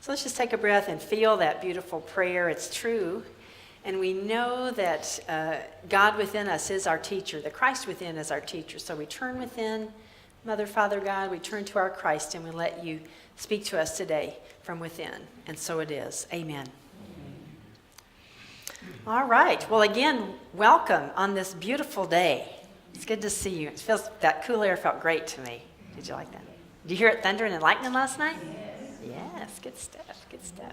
So let's just take a breath and feel that beautiful prayer. It's true. And we know that God within us is our teacher. The Christ within is our teacher. So we turn within, Mother, Father, God, we turn to our Christ and we let you speak to us today from within. And so it is. Amen. All right. Well, again, welcome on this beautiful day. It's good to see you. It feels, that cool air felt great to me. Did you like that? Did you hear it thundering and lightning last night? Yes, good stuff, good stuff.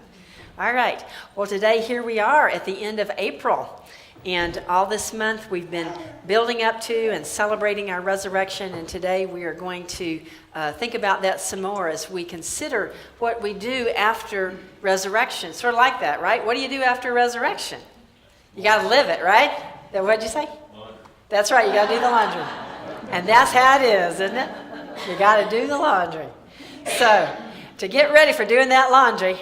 All right, well today here we are at the end of April, and all this month we've been building up to and celebrating our resurrection, and today we are going to think about that some more as we consider what we do after resurrection. Sort of like that, right? What do you do after resurrection? You got to live it, right? What'd you say? Laundry. That's right, you got to do the laundry. And that's how it is, isn't it? You got to do the laundry. So, to get ready for doing that laundry,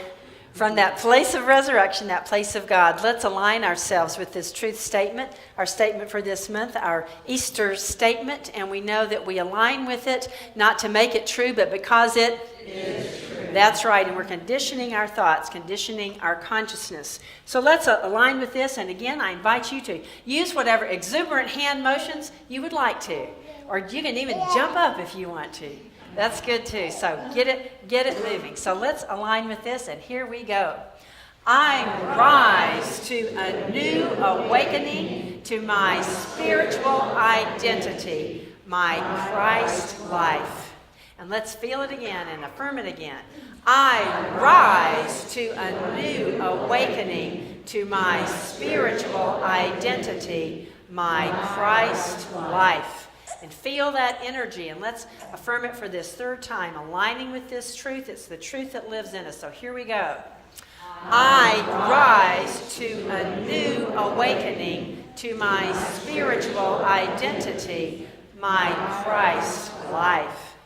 from that place of resurrection, that place of God, let's align ourselves with this truth statement, our statement for this month, our Easter statement, and we know that we align with it, not to make it true, but because it is true. That's right, and we're conditioning our thoughts, conditioning our consciousness. So let's align with this, and again, I invite you to use whatever exuberant hand motions you would like to, or you can even jump up if you want to. That's good too. So get it moving. So let's align with this, and here we go. I rise to a new awakening to my spiritual identity, my Christ life. And let's feel it again and affirm it again. I rise to a new awakening to my spiritual identity, my Christ life. And feel that energy, and let's affirm it for this third time, aligning with this truth. It's the truth that lives in us. So here we go. I rise to a new awakening to my spiritual identity, my Christ life.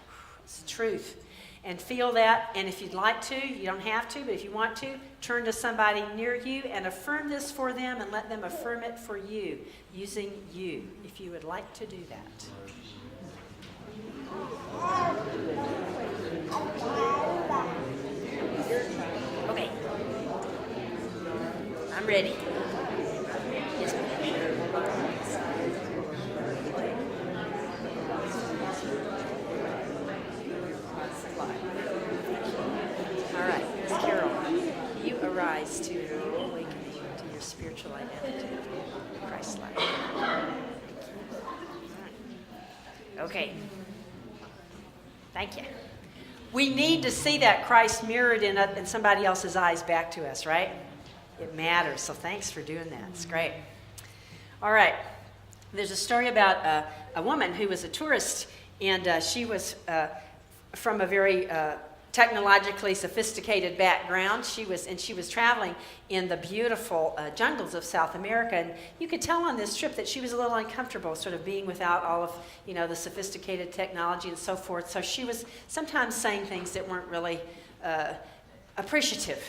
It's truth. And feel that, and if you'd like to, you don't have to, but if you want to, turn to somebody near you and affirm this for them and let them affirm it for you, using you, if you would like to do that. Okay. I'm ready. Yes, ma'am. All right, Miss Carol, you arise to a new awakening to your spiritual identity, Christ-like. Okay. Thank you. We need to see that Christ mirrored in somebody else's eyes back to us, right? It matters. So thanks for doing that. It's great. All right. There's a story about a woman who was a tourist, and she was from a very technologically sophisticated background. She was traveling in the beautiful jungles of South America, and you could tell on this trip that she was a little uncomfortable, sort of being without all of the sophisticated technology and so forth. So she was sometimes saying things that weren't really appreciative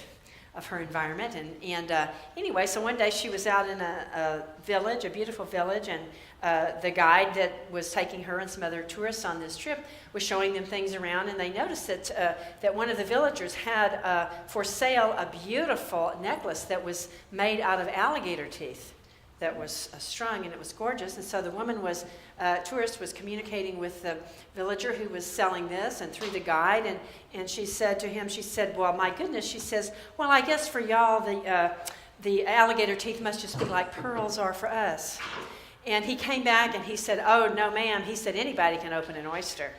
of her environment. And anyway, so one day she was out in a village, a beautiful village, and the guide that was taking her and some other tourists on this trip was showing them things around, and they noticed that one of the villagers had for sale a beautiful necklace that was made out of alligator teeth that was strung, and it was gorgeous. And so the tourist was communicating with the villager who was selling this, and through the guide, and she said to him, she said, well, my goodness, she says, well, I guess for y'all the alligator teeth must just be like pearls are for us. And he came back and he said, oh, no, ma'am. He said, anybody can open an oyster.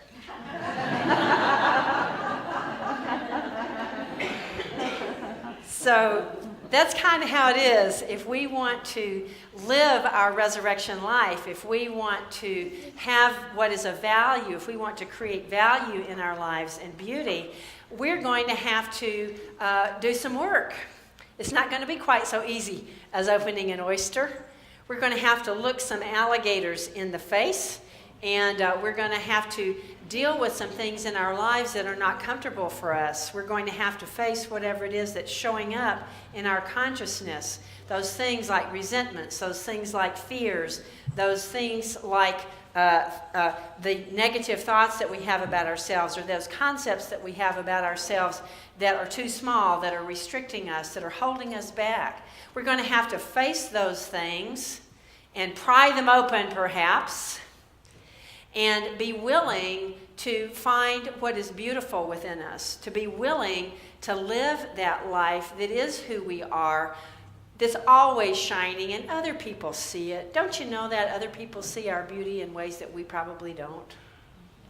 So that's kind of how it is. If we want to live our resurrection life, if we want to have what is of value, if we want to create value in our lives and beauty, we're going to have to do some work. It's not going to be quite so easy as opening an oyster. We're going to have to look some alligators in the face, and we're going to have to deal with some things in our lives that are not comfortable for us. We're going to have to face whatever it is that's showing up in our consciousness. Those things like resentments, those things like fears, those things like the negative thoughts that we have about ourselves, or those concepts that we have about ourselves that are too small, that are restricting us, that are holding us back. We're going to have to face those things and pry them open, perhaps, and be willing to find what is beautiful within us, to be willing to live that life that is who we are, that's always shining, and other people see it. Don't you know that other people see our beauty in ways that we probably don't?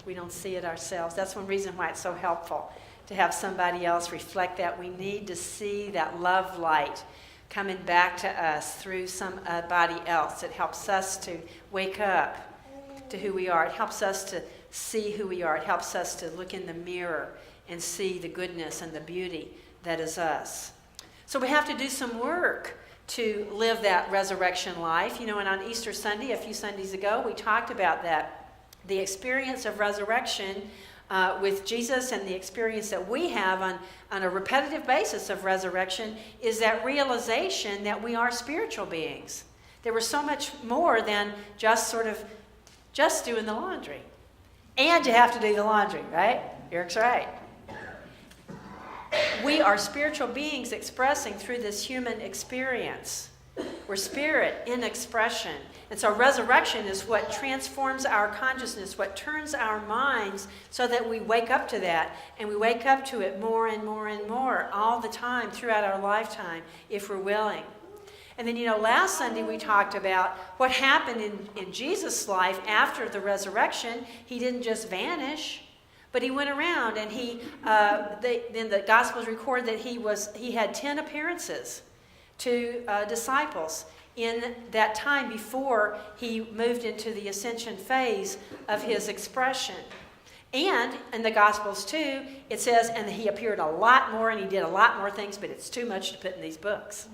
We don't see it ourselves. That's one reason why it's so helpful to have somebody else reflect that. We need to see that love light coming back to us through somebody else. It helps us to wake up to who we are. It helps us to see who we are. It helps us to look in the mirror and see the goodness and the beauty that is us. So we have to do some work to live that resurrection life. You know, and on Easter Sunday, a few Sundays ago, we talked about that. The experience of resurrection with Jesus, and the experience that we have on a repetitive basis of resurrection, is that realization that we are spiritual beings. There was so much more than just doing the laundry. And you have to do the laundry, right? Eric's right. We are spiritual beings expressing through this human experience. We're spirit in expression. And so resurrection is what transforms our consciousness, what turns our minds so that we wake up to that. And we wake up to it more and more and more all the time throughout our lifetime, if we're willing. And then, you know, last Sunday we talked about what happened in Jesus' life after the resurrection. He didn't just vanish, but he went around, and then the Gospels record that he had 10 appearances to disciples in that time before he moved into the ascension phase of his expression. And in the Gospels too, it says, and he appeared a lot more, and he did a lot more things, but it's too much to put in these books.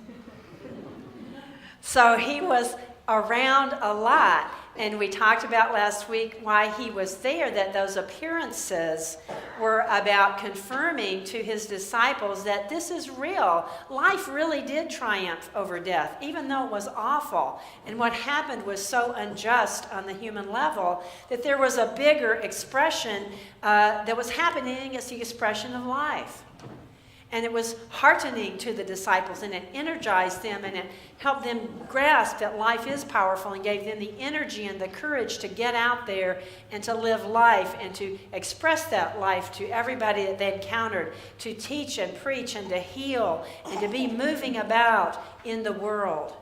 So he was around a lot. And we talked about last week why he was there, that those appearances were about confirming to his disciples that this is real. Life really did triumph over death, even though it was awful. And what happened was so unjust on the human level that there was a bigger expression that was happening as the expression of life. And it was heartening to the disciples, and it energized them, and it helped them grasp that life is powerful, and gave them the energy and the courage to get out there and to live life and to express that life to everybody that they encountered, to teach and preach and to heal and to be moving about in the world.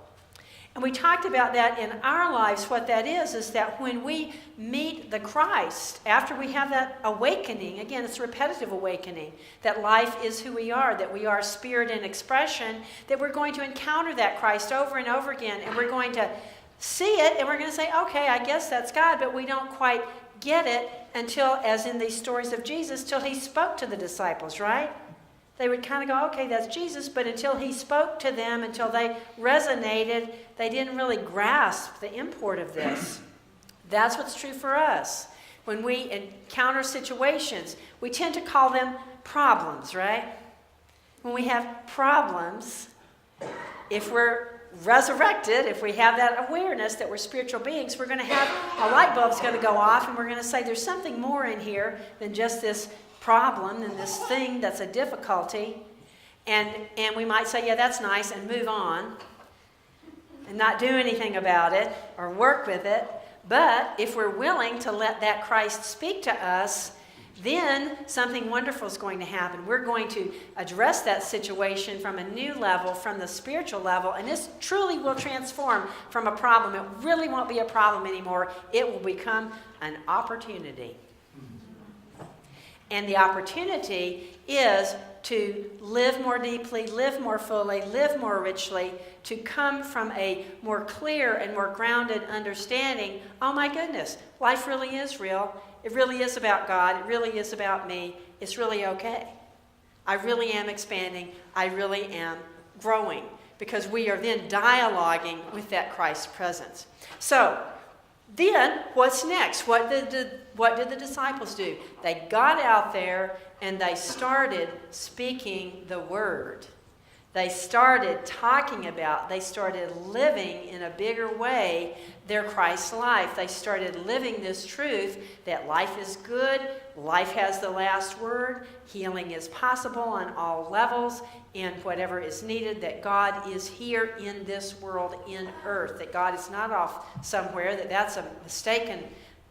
And we talked about that in our lives. What that is that when we meet the Christ, after we have that awakening, again, it's a repetitive awakening, that life is who we are, that we are spirit in expression, that we're going to encounter that Christ over and over again, and we're going to see it, and we're going to say, okay, I guess that's God, but we don't quite get it until, as in these stories of Jesus, till he spoke to the disciples, right? They would kind of go, okay, that's Jesus, but until he spoke to them, until they resonated, they didn't really grasp the import of this. That's what's true for us. When we encounter situations, we tend to call them problems, right? When we have problems, if we're resurrected, if we have that awareness that we're spiritual beings, we're going to have a light bulb's going to go off, and we're going to say there's something more in here than just this problem and this thing that's a difficulty, and we might say, yeah, that's nice, and move on and not do anything about it or work with it. But if we're willing to let that Christ speak to us, then something wonderful is going to happen. We're going to address that situation from a new level, from the spiritual level, and this truly will transform from a problem. It really won't be a problem anymore. It will become an opportunity. And the opportunity is to live more deeply, live more fully, live more richly, to come from a more clear and more grounded understanding. Oh my goodness, life really is real. It really is about God. It really is about me. It's really okay. I really am expanding. I really am growing, because we are then dialoguing with that Christ presence. So then what's next? What did the disciples do? They got out there and they started speaking the word. They started talking about, they started living in a bigger way their Christ life. They started living this truth that life is good, life has the last word, healing is possible on all levels, and whatever is needed, that God is here in this world, in earth, that God is not off somewhere, that's a mistaken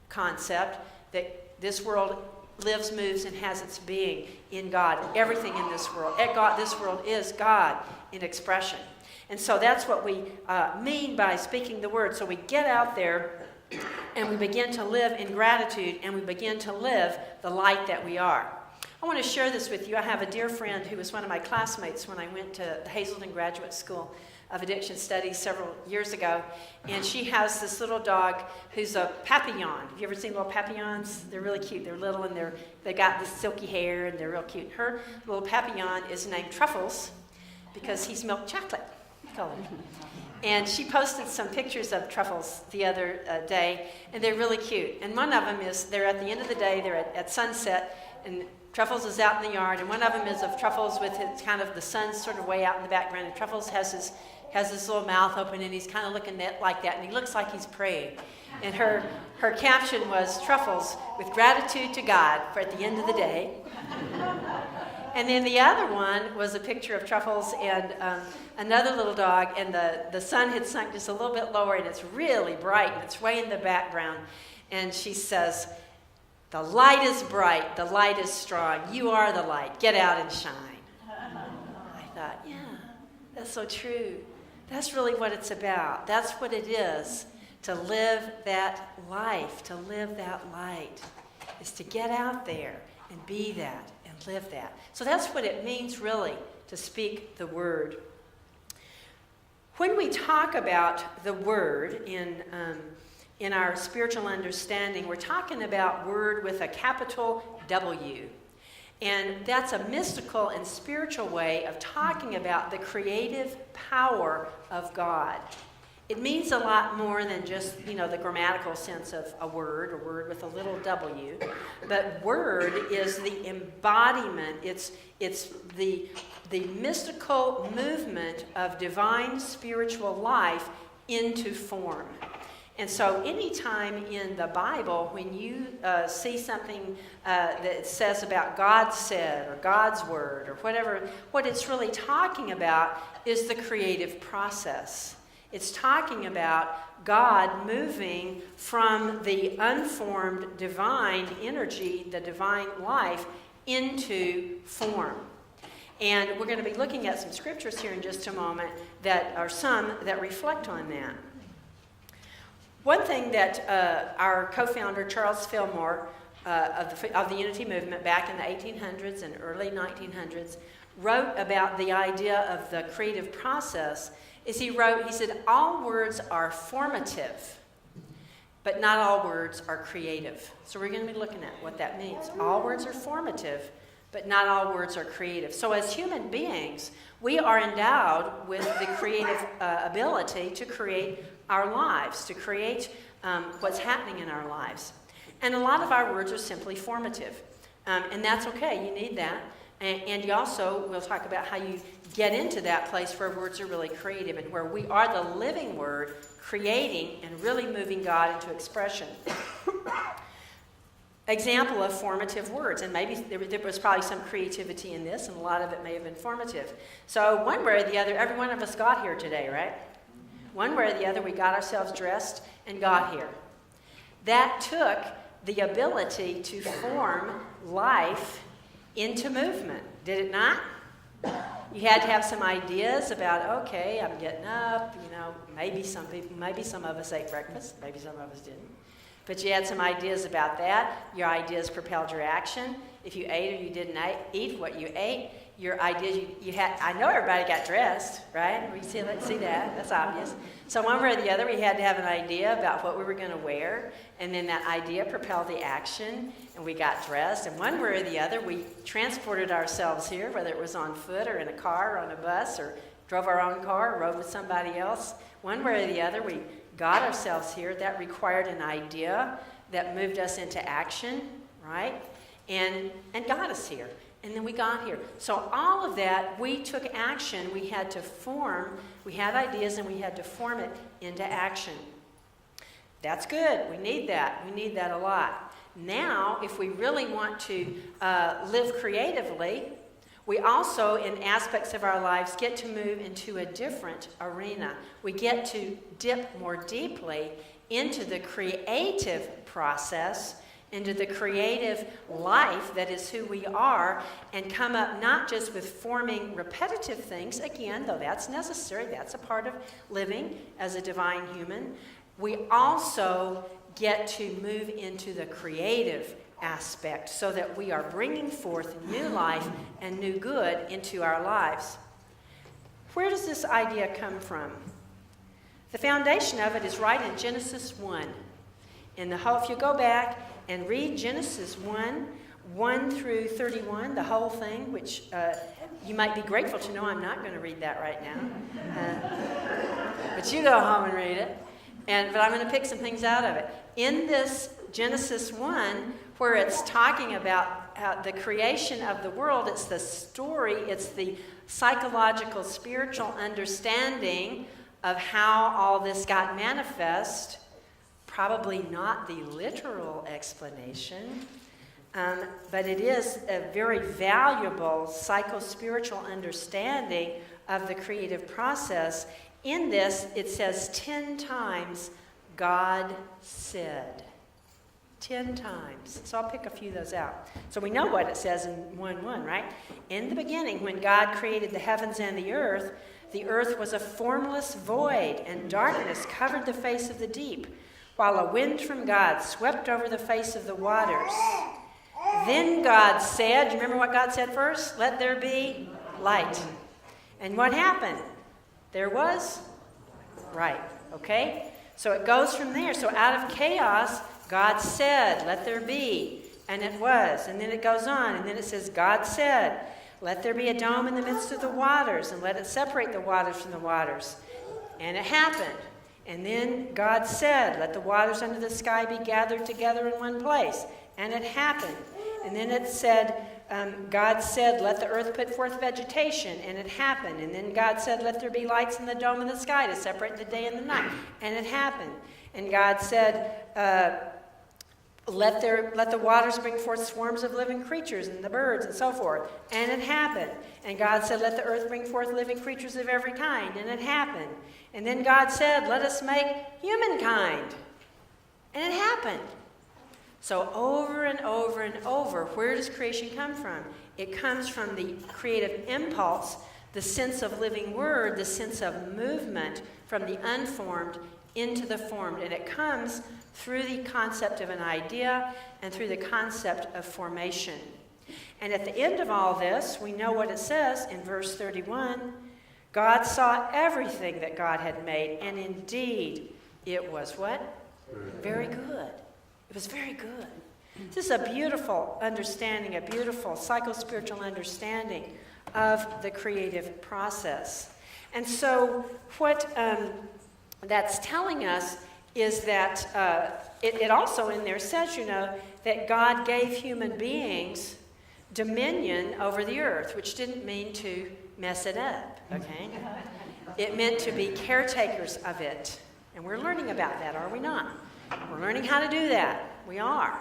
concept, that this world lives, moves, and has its being in God. Everything in this world, this world is God in expression. And so that's what we mean by speaking the word. So we get out there and we begin to live in gratitude, and we begin to live the light that we are. I want to share this with you. I have a dear friend who was one of my classmates when I went to the Hazelden Graduate School of Addiction Studies several years ago, and she has this little dog who's a papillon. Have you ever seen little papillons? They're really cute. They're little, and they got this silky hair, and they're real cute. Her little papillon is named Truffles because he's milk chocolate colored. And she posted some pictures of Truffles the other day, and they're really cute. And one of them is, they're at the end of the day, they're at sunset, and Truffles is out in the yard, and one of them is of Truffles with his kind of the sun sort of way out in the background, and Truffles has his little mouth open, and he's kind of looking like that, and he looks like he's praying. And her caption was, Truffles, with gratitude to God for at the end of the day. And then the other one was a picture of Truffles and another little dog, and the sun had sunk just a little bit lower, and it's really bright, and it's way in the background. And she says, the light is bright, the light is strong, you are the light, get out and shine. I thought, yeah, that's so true. That's really what it's about. That's what it is, to live that life, to live that light, is to get out there and be that and live that. So that's what it means, really, to speak the word. When we talk about the word in our spiritual understanding, we're talking about word with a capital W. And that's a mystical and spiritual way of talking about the creative power of God. It means a lot more than just, the grammatical sense of a word with a little W. But word is the embodiment, it's the mystical movement of divine spiritual life into form. And so anytime in the Bible, when you see something that says about God said or God's word or whatever, what it's really talking about is the creative process. It's talking about God moving from the unformed divine energy, the divine life, into form. And we're going to be looking at some scriptures here in just a moment that are some that reflect on that. One thing that our co-founder, Charles Fillmore, of the Unity Movement back in the 1800s and early 1900s, wrote about the idea of the creative process is he said, all words are formative, but not all words are creative. So we're going to be looking at what that means. All words are formative, but not all words are creative. So as human beings, we are endowed with the creative ability to create our lives, to create what's happening in our lives. And a lot of our words are simply formative. And that's okay, you need that. And you also, we'll talk about how you get into that place where words are really creative and where we are the living word creating and really moving God into expression. Example of formative words, and maybe there was probably some creativity in this, and a lot of it may have been formative. So one way or the other, every one of us got here today, right? One way or the other, we got ourselves dressed and got here. That took the ability to form life into movement, did it not? You had to have some ideas about, okay, I'm getting up, maybe some of us ate breakfast, maybe some of us didn't. But you had some ideas about that. Your ideas propelled your action. If you ate or you didn't eat what you ate, your ideas, you had, I know everybody got dressed, right? We see that, that's obvious. So one way or the other, we had to have an idea about what we were going to wear, and then that idea propelled the action, and we got dressed. And one way or the other, we transported ourselves here, whether it was on foot or in a car or on a bus or drove our own car or rode with somebody else. One way or the other, we got ourselves here. That required an idea that moved us into action, right? and got us here. And then we got here. So all of that, we took action. We had to form. We had ideas, and we had to form it into action. That's good. We need that. We need that a lot. Now, if we really want to live creatively, we also, in aspects of our lives, get to move into a different arena. We get to dip more deeply into the creative process, into the creative life that is who we are, and come up not just with forming repetitive things, again, though that's necessary, that's a part of living as a divine human. We also get to move into the creative aspect so that we are bringing forth new life and new good into our lives. Where does this idea come from? The foundation of it is right in Genesis 1. If you go back and read Genesis 1 through 31, the whole thing, which you might be grateful to know I'm not going to read that right now. But you go home and read it. But I'm going to pick some things out of it. In this Genesis 1, where it's talking about the creation of the world, it's the story, it's the psychological, spiritual understanding of how all this got manifest. Probably not the literal explanation, but it is a very valuable psycho-spiritual understanding of the creative process. In this, it says 10 times, God said. 10 times. So I'll pick a few of those out. So we know what it says in 1:1, right? In the beginning, when God created the heavens and the earth was a formless void, and darkness covered the face of the deep, while a wind from God swept over the face of the waters. Then God said, do you remember what God said first? Let there be light. And what happened? There was right, okay? So it goes from there. So out of chaos, God said, let there be. And it was. And then it goes on. And then it says, God said, let there be a dome in the midst of the waters, and let it separate the waters from the waters. And it happened. And then God said, let the waters under the sky be gathered together in one place. And it happened. And then it said, God said, let the earth put forth vegetation. And it happened. And then God said, let there be lights in the dome in the sky to separate the day and the night. And it happened. And God said, let the waters bring forth swarms of living creatures and the birds and so forth. And it happened. And God said, let the earth bring forth living creatures of every kind. And it happened. And then God said, let us make humankind. And it happened. So over and over and over, where does creation come from? It comes from the creative impulse, the sense of living word, the sense of movement from the unformed into the formed. And it comes through the concept of an idea and through the concept of formation. And at the end of all this, we know what it says in verse 31. God saw everything that God had made, and indeed it was what? Very good. It was very good. This is a beautiful understanding, a beautiful psycho-spiritual understanding of the creative process. And so what that's telling us is that it also in there says, that God gave human beings dominion over the earth, which didn't mean to mess it up, okay? It meant to be caretakers of it. And we're learning about that, are we not? We're learning how to do that. We are.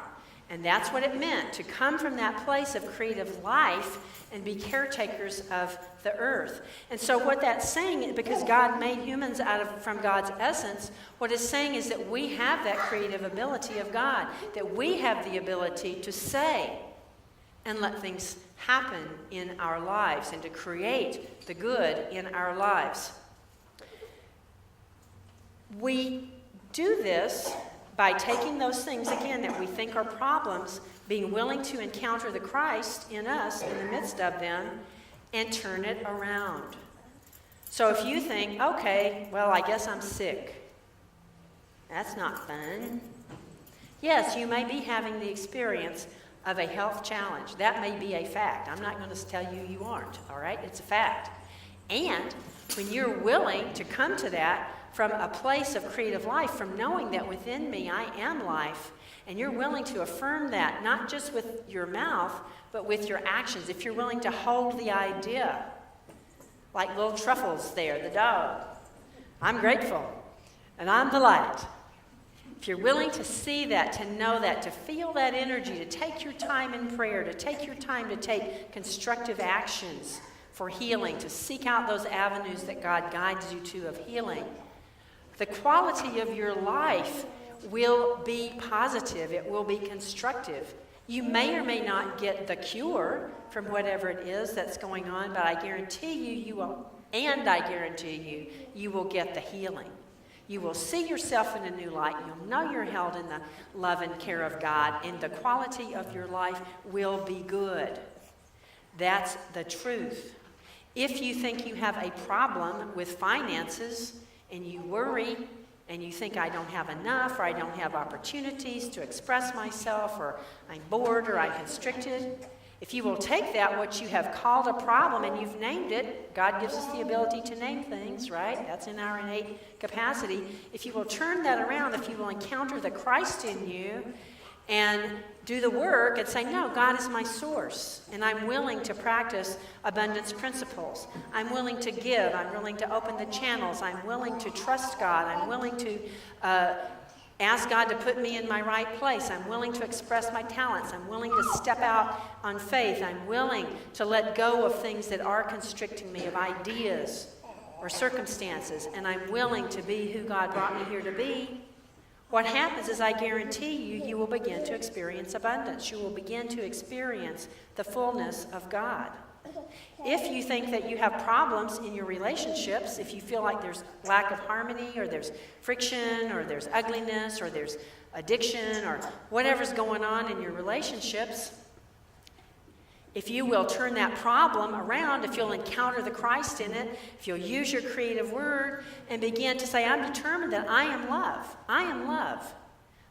And that's what it meant, to come from that place of creative life and be caretakers of the earth. And so what that's saying, because God made humans from God's essence, what it's saying is that we have that creative ability of God, that we have the ability to say and let things happen in our lives and to create the good in our lives. We do this by taking those things, again, that we think are problems, being willing to encounter the Christ in us in the midst of them, and turn it around. So if you think, okay, well, I guess I'm sick. That's not fun. Yes, you may be having the experience of a health challenge. That may be a fact. I'm not going to tell you you aren't, all right? It's a fact. And when you're willing to come to that from a place of creative life, from knowing that within me I am life, and you're willing to affirm that, not just with your mouth, but with your actions, if you're willing to hold the idea, like little Truffles there, the dog, I'm grateful, and I'm the light. If you're willing to see that, to know that, to feel that energy, to take your time in prayer, to take your time to take constructive actions for healing, to seek out those avenues that God guides you to of healing, the quality of your life will be positive. It will be constructive. You may or may not get the cure from whatever it is that's going on, but I guarantee you will, and I guarantee you will get the healing. You will see yourself in a new light. You'll know you're held in the love and care of God, and the quality of your life will be good. That's the truth. If you think you have a problem with finances and you worry and you think I don't have enough, or I don't have opportunities to express myself, or I'm bored, or I'm constricted, if you will take that, what you have called a problem, and you've named it, God gives us the ability to name things, right? That's in our innate capacity. If you will turn that around, if you will encounter the Christ in you and do the work and say, no, God is my source, and I'm willing to practice abundance principles. I'm willing to give. I'm willing to open the channels. I'm willing to trust God. I'm willing to ask God to put me in my right place. I'm willing to express my talents. I'm willing to step out on faith. I'm willing to let go of things that are constricting me, of ideas or circumstances, and I'm willing to be who God brought me here to be. What happens is, I guarantee you, you will begin to experience abundance. You will begin to experience the fullness of God. If you think that you have problems in your relationships, if you feel like there's lack of harmony, or there's friction, or there's ugliness, or there's addiction, or whatever's going on in your relationships, if you will turn that problem around, if you'll encounter the Christ in it, if you'll use your creative word and begin to say, I'm determined that I am love. I am love.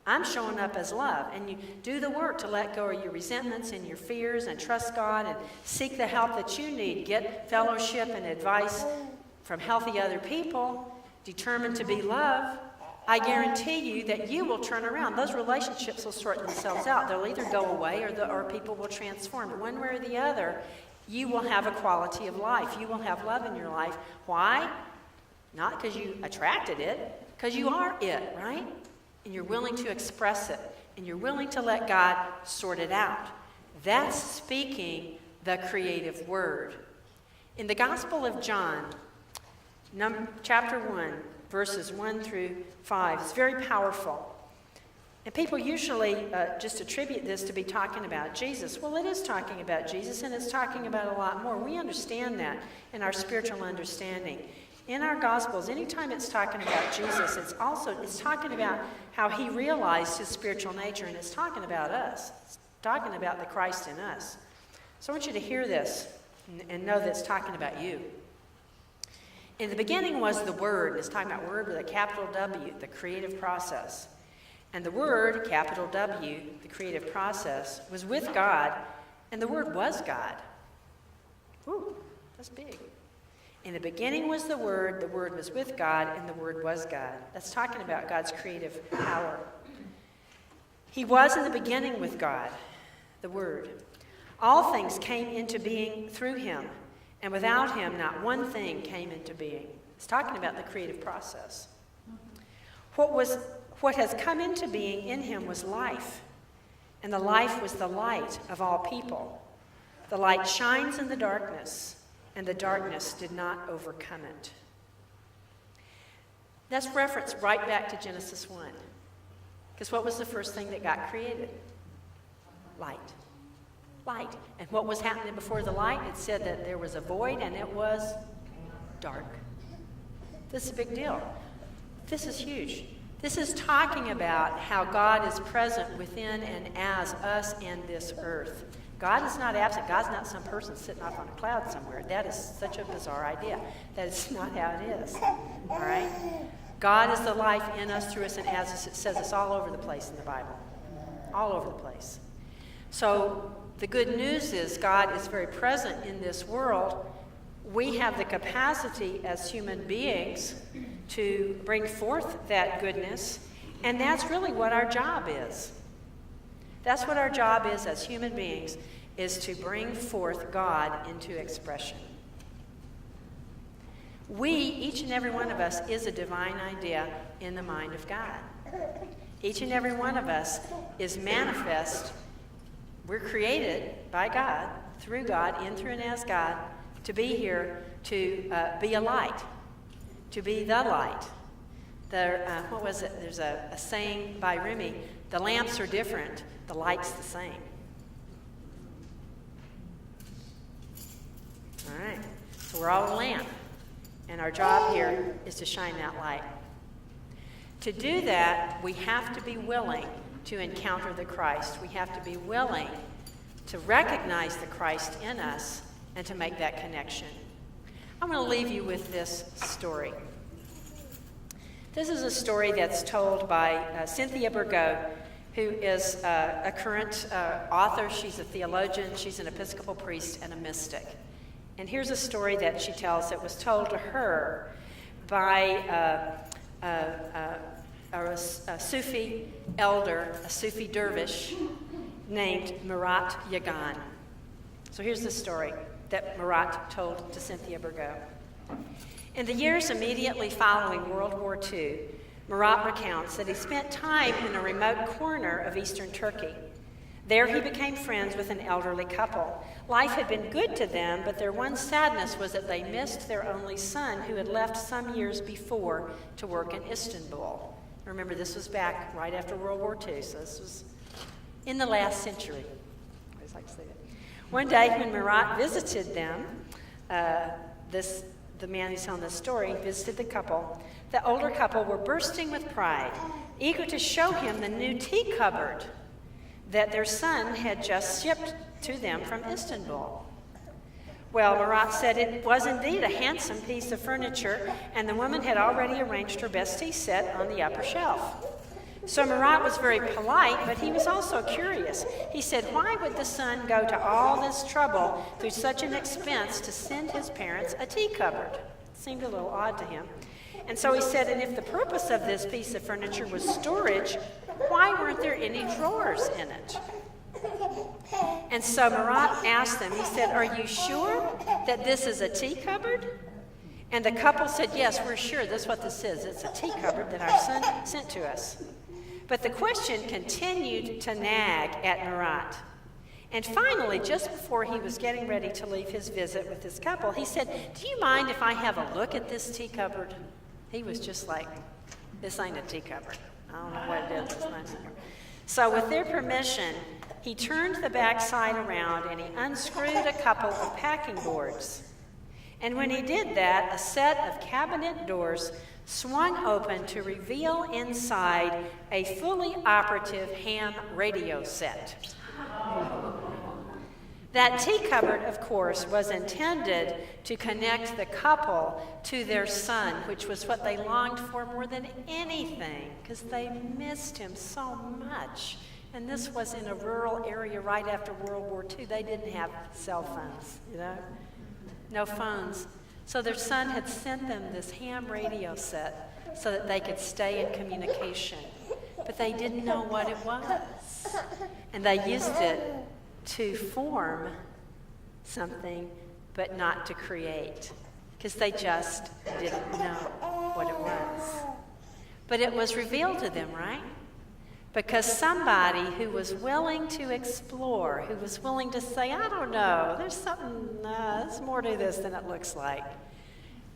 I'm showing up as love. And you do the work to let go of your resentments and your fears and trust God and seek the help that you need. Get fellowship and advice from healthy other people, determined to be love. I guarantee you that you will turn around. Those relationships will sort themselves out. They'll either go away, or people will transform. But one way or the other, you will have a quality of life. You will have love in your life. Why? Not because you attracted it, because you are it, right? And you're willing to express it, and you're willing to let God sort it out. That's speaking the creative word. In the Gospel of John, chapter 1, verses 1 through 5. It's very powerful. And people usually just attribute this to be talking about Jesus. Well, it is talking about Jesus, and it's talking about a lot more. We understand that in our spiritual understanding. In our Gospels, anytime it's talking about Jesus, it's talking about how he realized his spiritual nature, and it's talking about us. It's talking about the Christ in us. So I want you to hear this and know that it's talking about you. In the beginning was the Word. It's talking about Word with a capital W, the creative process. And the Word, capital W, the creative process, was with God, and the Word was God. Ooh, that's big. In the beginning was the Word was with God, and the Word was God. That's talking about God's creative power. He was in the beginning with God, the Word. All things came into being through him, and without him, not one thing came into being. It's talking about the creative process. What has come into being in him was life, and the life was the light of all people. The light shines in the darkness, and the darkness did not overcome it. That's reference right back to Genesis 1. Because what was the first thing that got created? Light. Light. And what was happening before the light? It said that there was a void and it was dark. This is a big deal. This is huge. This is talking about how God is present within and as us and this earth. God is not absent. God's not some person sitting up on a cloud somewhere. That is such a bizarre idea. That is not how it is. All right? God is the life in us, through us, and as us. It says it's all over the place in the Bible. All over the place. So the good news is God is very present in this world. We have the capacity as human beings to bring forth that goodness, and that's really what our job is. That's what our job is as human beings, is to bring forth God into expression. We, each and every one of us, is a divine idea in the mind of God. Each and every one of us is manifest. We're created by God, through God, in, through, and as God, to be here, to be a light, to be the light. What was it? There's a saying by Remy, the lamps are different, the light's the same. All right, so we're all a lamp, and our job here is to shine that light. To do that, we have to be willing to encounter the Christ. We have to be willing to recognize the Christ in us and to make that connection. I'm going to leave you with this story. This is a story that's told by Cynthia Burgot, who is a current author. She's a theologian, she's an Episcopal priest, and a mystic. And here's a story that she tells that was told to her by a Sufi elder, a Sufi dervish named Murat Yagan. So here's the story that Murat told to Cynthia Burgot. In the years immediately following World War II, Murat recounts that he spent time in a remote corner of eastern Turkey. There he became friends with an elderly couple. Life had been good to them, but their one sadness was that they missed their only son, who had left some years before to work in Istanbul. Remember, this was back right after World War II, so this was in the last century. I always like to say that. One day when Murat visited them, the man who's telling this story visited the couple. The older couple were bursting with pride, eager to show him the new tea cupboard that their son had just shipped to them from Istanbul. Well, Murat said it was indeed a handsome piece of furniture, and the woman had already arranged her best tea set on the upper shelf. So Murat was very polite, but he was also curious. He said, why would the son go to all this trouble through such an expense to send his parents a tea cupboard? It seemed a little odd to him. And so he said, and if the purpose of this piece of furniture was storage, why weren't there any drawers in it? And so Murat asked them, he said, are you sure that this is a tea cupboard? And the couple said, yes, we're sure that's what this is. It's a tea cupboard that our son sent to us. But the question continued to nag at Murat. And finally, just before he was getting ready to leave his visit with this couple, he said, do you mind if I have a look at this tea cupboard? He was just like, this ain't a tea cupboard. I don't know what it is. It's not a tea cupboard. So with their permission, he turned the back side around and he unscrewed a couple of packing boards. And when he did that, a set of cabinet doors swung open to reveal inside a fully operative ham radio set. That tea cupboard, of course, was intended to connect the couple to their son, which was what they longed for more than anything, because they missed him so much. And this was in a rural area right after World War II. They didn't have cell phones, no phones. So their son had sent them this ham radio set so that they could stay in communication. But they didn't know what it was. And they used it to form something, but not to create, because they just didn't know what it was. But it was revealed to them, right? Because somebody who was willing to explore, who was willing to say, I don't know, there's more to this than it looks like,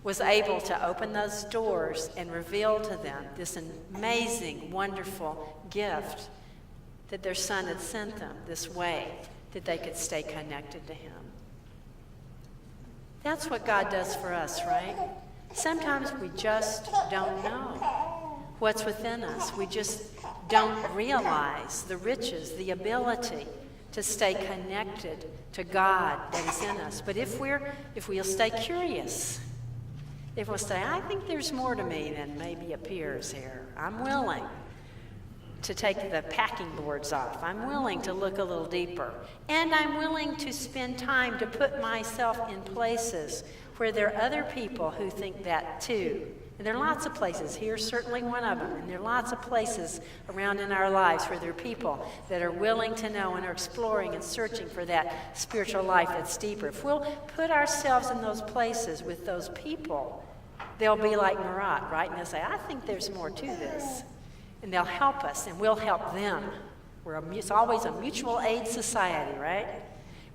was able to open those doors and reveal to them this amazing, wonderful gift that their son had sent them, this way that they could stay connected to him. That's what God does for us, right? Sometimes we just don't know what's within us. We just don't realize the riches, the ability to stay connected to God that is in us. But if we'll stay curious, if we'll say, I think there's more to me than maybe appears here. I'm willing to take the packing boards off. I'm willing to look a little deeper. And I'm willing to spend time to put myself in places where there are other people who think that too, And there are lots of places. Here's certainly one of them. And there are lots of places around in our lives where there are people that are willing to know and are exploring and searching for that spiritual life that's deeper. If we'll put ourselves in those places with those people, they'll be like Marat, right? And they'll say, I think there's more to this. And they'll help us, and we'll help them. It's always a mutual aid society, right?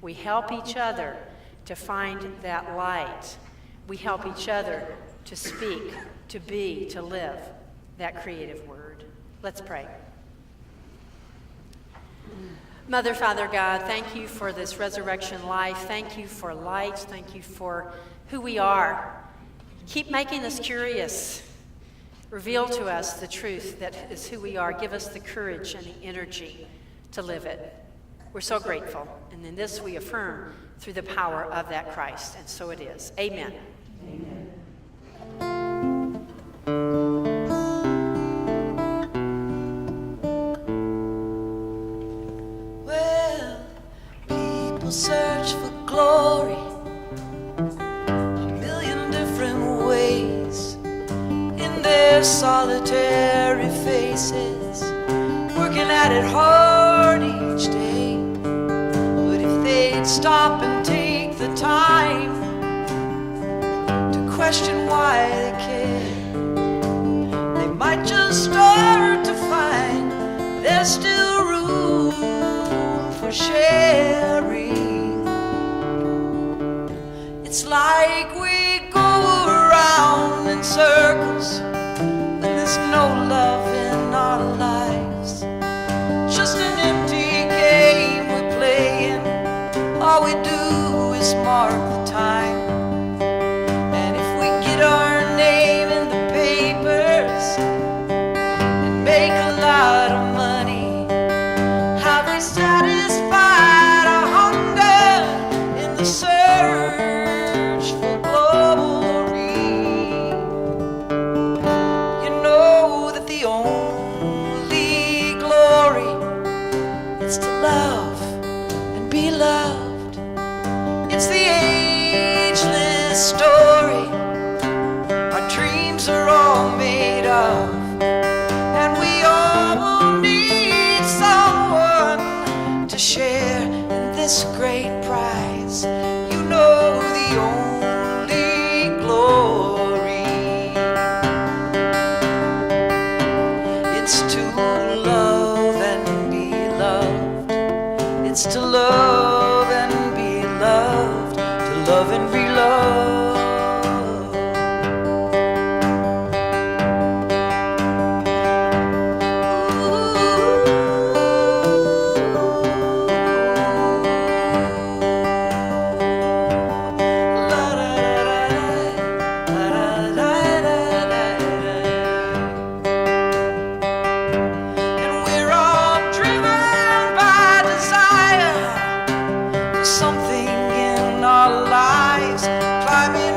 We help each other to find that light. We help each other to speak, to be, to live that creative word. Let's pray. Mother, Father God, thank you for this resurrection life. Thank you for light. Thank you for who we are. Keep making us curious. Reveal to us the truth that is who we are. Give us the courage and the energy to live it. We're so grateful. And in this we affirm through the power of that Christ. And so it is. Amen. Amen. Well, people search for glory a million different ways in their solitary faces, working at it hard each day. But if they'd stop and take the time to question why they care, they might just start to find there's still room for sharing. It's like we go around in circles when there's no love in our lives. Just an empty game we're playing. All we do is mark the time. And if we get our name in the papers and make a lot of money, have we satisfied our hunger in the search for glory? You know that the only glory is to love and be loved. It's the ageless story our dreams are all made of. And we all will need someone to share in this great prize. You know the only glory. It's to love and be loved. It's to love and be loved. To love and be loved. And we're all driven by desire for something in our lives, climbing